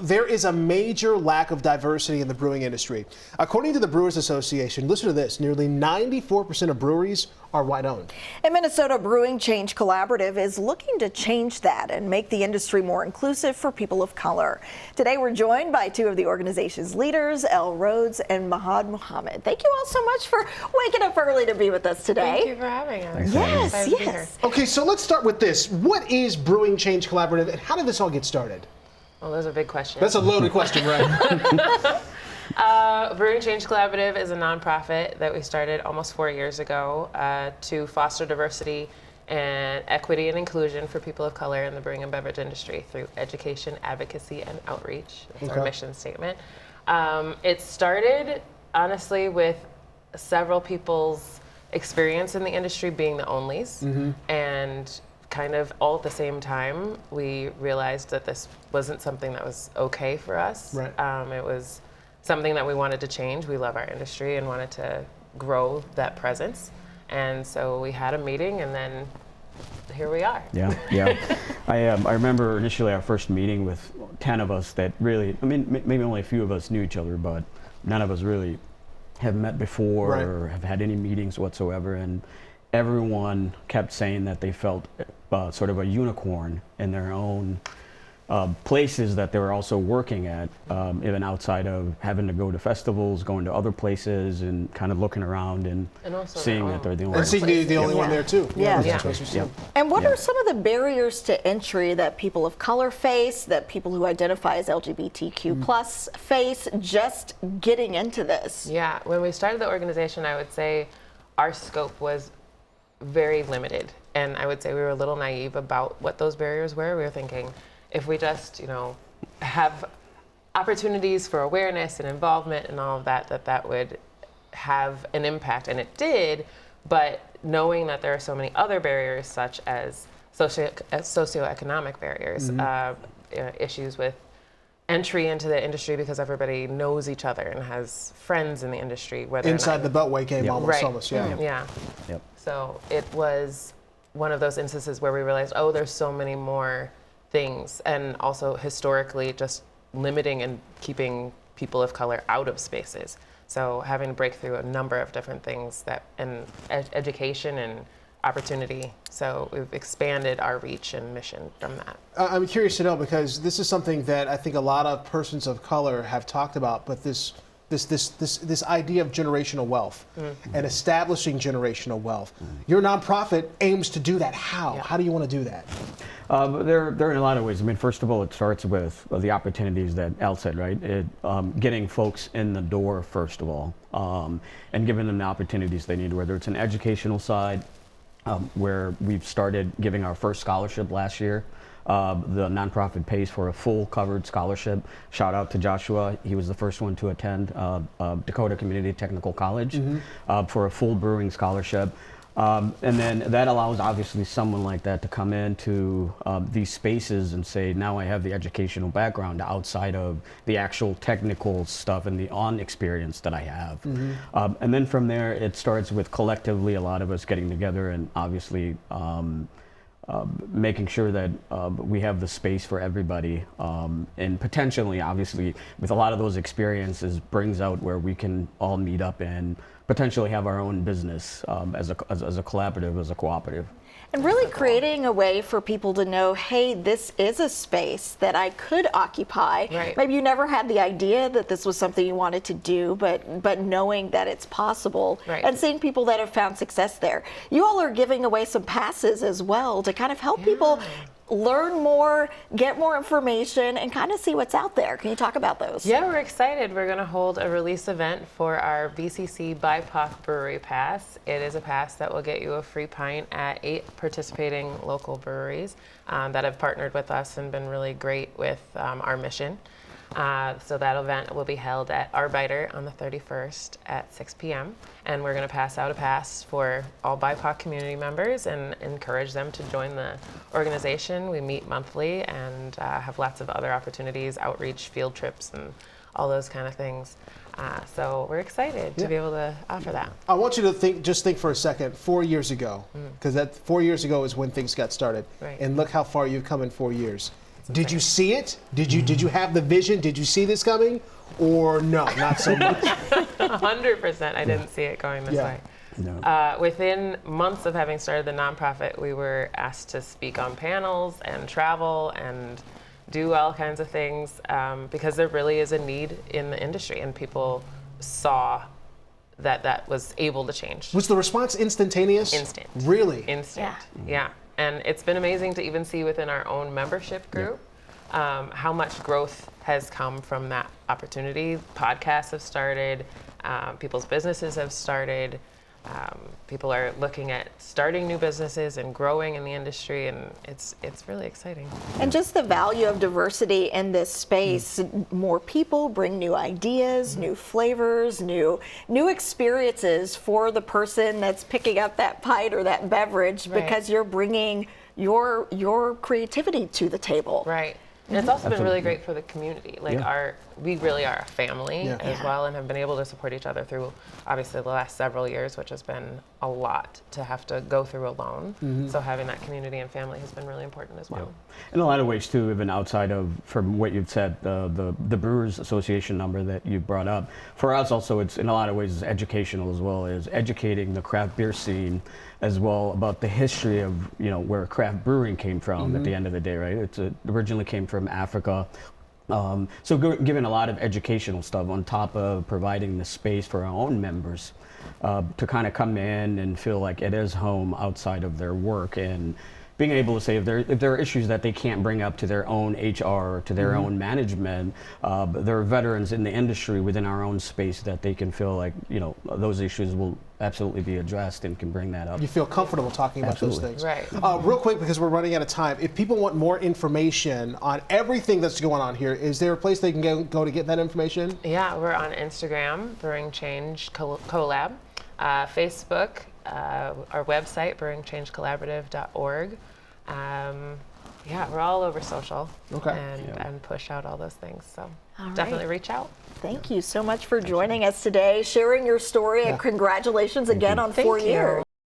there is a major lack of diversity in the brewing industry. According to the Brewers Association, listen to this, nearly 94% of breweries are white-owned. And Minnesota Brewing Change Collaborative is looking to change that and make the industry more inclusive for people of color. Today we're joined by two of the organization's leaders, Elle Rhodes and Mahad Muhammad. Thank you all so much for waking up early to be with us today. Thank you for having us. Yes. Okay, so let's start with this. What is Brewing Change Collaborative and how did this all get started? Well, those are big questions. That's a loaded question, right? Brewing Change Collaborative is a nonprofit that we started almost 4 years ago to foster diversity and equity and inclusion for people of color in the brewing and beverage industry through education, advocacy, and outreach. That's our mission statement. It started, honestly, with several people's experience in the industry being the onlys, and kind of all at the same time, we realized that this wasn't something that was okay for us. Right. It was something that we wanted to change. We love our industry and wanted to grow that presence. And so we had a meeting, and then here we are. Yeah. I remember initially our first meeting with 10 of us that really, I mean, maybe only a few of us knew each other, but none of us really have met before or have had any meetings whatsoever. And everyone kept saying that they felt sort of a unicorn in their own places that they were also working at, even outside of having to go to festivals, going to other places, and kind of looking around and seeing that they're the only and seeing the only one there too. And what are some of the barriers to entry that people of color face, that people who identify as LGBTQ plus face, just getting into this? Yeah, when we started the organization, I would say our scope was very limited. And I would say we were a little naive about what those barriers were. We were thinking, if we just, have opportunities for awareness and involvement and all of that, that would have an impact. And it did, but knowing that there are so many other barriers, such as socioeconomic barriers, issues with entry into the industry because everybody knows each other and has friends in the industry. Inside the Beltway game, almost. Yeah. So it was one of those instances where we realized, there's so many more things, and also historically just limiting and keeping people of color out of spaces. So having to break through a number of different things and education and opportunity. So we've expanded our reach and mission from that. I'm curious to know, because this is something that I think a lot of persons of color have talked about, but this idea of generational wealth and establishing generational wealth. Your nonprofit aims to do that. How? How do you want to do that? There are in a lot of ways. I mean, first of all, it starts with the opportunities that Al said, right? Getting folks in the door, first of all, and giving them the opportunities they need, whether it's an educational side, where we've started giving our first scholarship last year. The nonprofit pays for a full covered scholarship. Shout out to Joshua. He was the first one to attend Dakota Community Technical College for a full brewing scholarship. And then that allows obviously someone like that to come into these spaces and say, now I have the educational background outside of the actual technical stuff and the on experience that I have. And then from there, it starts with collectively a lot of us getting together and obviously making sure that we have the space for everybody, and potentially, obviously, with a lot of those experiences, brings out where we can all meet up and potentially have our own business as a collaborative, as a cooperative. And really creating a way for people to know, hey, this is a space that I could occupy. Right. Maybe you never had the idea that this was something you wanted to do, but knowing that it's possible and seeing people that have found success there. You all are giving away some passes as well to kind of help people learn more, get more information, and kind of see what's out there. Can you talk about those? Yeah, we're excited. We're going to hold a release event for our BCC BIPOC Brewery Pass. It is a pass that will get you a free pint at 8 participating local breweries that have partnered with us and been really great with our mission. So that event will be held at Arbiter on the 31st at 6 p.m. And we're going to pass out a pass for all BIPOC community members and encourage them to join the organization. We meet monthly and have lots of other opportunities, outreach, field trips, and all those kind of things. So we're excited to be able to offer that. I want you to think for a second, 4 years ago, because that 4 years ago is when things got started. Right. And look how far you've come in 4 years. Did you see it? Did you have the vision? Did you see this coming? Or no, not so much? 100%, I didn't see it going this way. No. Within months of having started the nonprofit, we were asked to speak on panels and travel and do all kinds of things because there really is a need in the industry, and people saw that was able to change. Was the response instantaneous? Instant. Really? Instant. Yeah. And it's been amazing to even see within our own membership group how much growth has come from that opportunity. Podcasts have started, people's businesses have started. People are looking at starting new businesses and growing in the industry, and it's really exciting. And just the value of diversity in this space. More people bring new ideas, new flavors, new experiences for the person that's picking up that pint or that beverage, because you're bringing your creativity to the table. Right. And it's also been really great for the community. Like we really are a family as well, and have been able to support each other through obviously the last several years, which has been a lot to have to go through alone. So having that community and family has been really important as well. In a lot of ways too, even outside of, from what you've said, the Brewers Association number that you brought up, for us also it's in a lot of ways educational as well, as educating the craft beer scene as well about the history of where craft brewing came from at the end of the day, right? It originally came from Africa. So giving a lot of educational stuff on top of providing the space for our own members to kind of come in and feel like it is home outside of their work, and being able to say if there are issues that they can't bring up to their own HR or to their own management, there are veterans in the industry within our own space that they can feel like those issues will absolutely be addressed and can bring that up. You feel comfortable talking about those things. Right. Real quick, because we're running out of time, if people want more information on everything that's going on here, is there a place they can go to get that information? Yeah, we're on Instagram, Brewing Change Collab, Facebook, our website, brewingchangecollaborative.org. We're all over social and push out all those things. So definitely reach out. Thank you so much for joining us today, sharing your story, and congratulations again on 4 years.